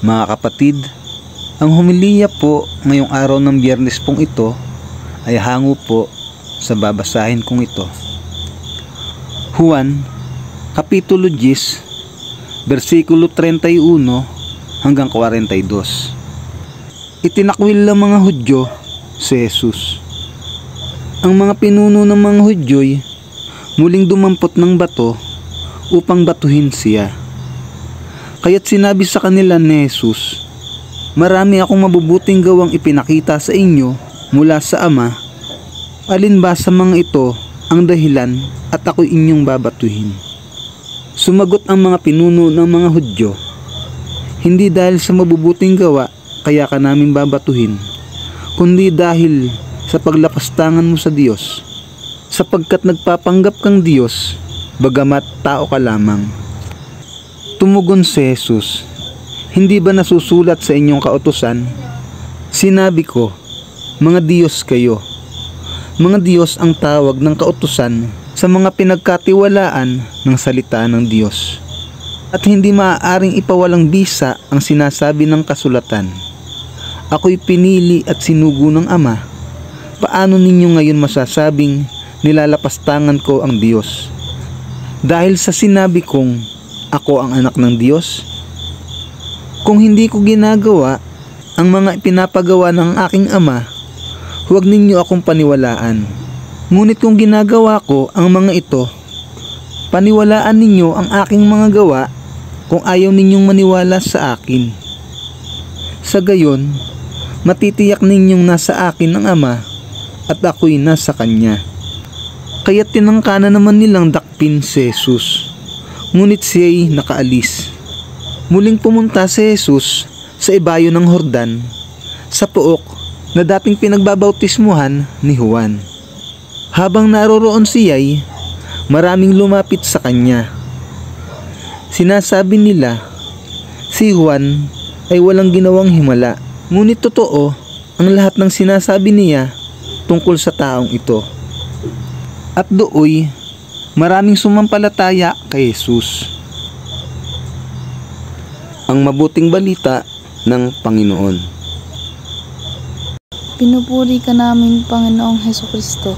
Mga kapatid, ang homilya po ngayong araw ng Biyernes pong ito ay hango po sa babasahin kong ito. Juan, Kapitulo 10, versikulo 31 hanggang 42. Itinakwil ng mga Hudyo si Jesus. Ang mga pinuno ng mga Hudyo'y muling dumampot ng bato upang batuhin siya. Kaya't sinabi sa kanila ni Jesus, "Marami akong mabubuting gawang ipinakita sa inyo mula sa Ama. Alin ba sa mga ito ang dahilan at ako'y inyong babatuhin?" Sumagot ang mga pinuno ng mga Hudyo, "Hindi dahil sa mabubuting gawa kaya ka namin babatuhin, kundi dahil sa paglapastangan mo sa Diyos, sapagkat nagpapanggap kang Diyos, bagamat tao ka lamang." Tumugon si Jesus, "Hindi ba nasusulat sa inyong kautusan? Sinabi ko, mga Diyos kayo." Mga Diyos ang tawag ng kautusan sa mga pinagkatiwalaan ng salita ng Diyos. At hindi maaaring ipawalang bisa ang sinasabi ng kasulatan, "Ako'y pinili at sinugo ng Ama." Paano ninyo ngayon masasabing nilalapastangan ko ang Diyos? Dahil sa sinabi kong ako ang anak ng Diyos? Kung hindi ko ginagawa ang mga ipinapagawa ng aking Ama, huwag ninyo akong paniwalaan. Ngunit kung ginagawa ko ang mga ito, paniwalaan ninyo ang aking mga gawa kung ayaw ninyong maniwala sa akin. Sa gayon, matitiyak ninyong nasa akin ang Ama at ako'y nasa Kanya. Kaya tinangka na naman nilang dakpin si Jesus. Ngunit siya'y nakaalis. Muling pumunta si Jesus sa ibayo ng Jordan, sa pook na dating pinagbabautismuhan ni Juan. Habang naroroon siya'y maraming lumapit sa kanya. Sinasabi nila, si Juan ay walang ginawang himala, ngunit totoo ang lahat ng sinasabi niya tungkol sa taong ito. At dooy maraming sumampalataya kay Jesus. Ang mabuting balita ng Panginoon. Pinupuri ka namin, Panginoong Hesukristo.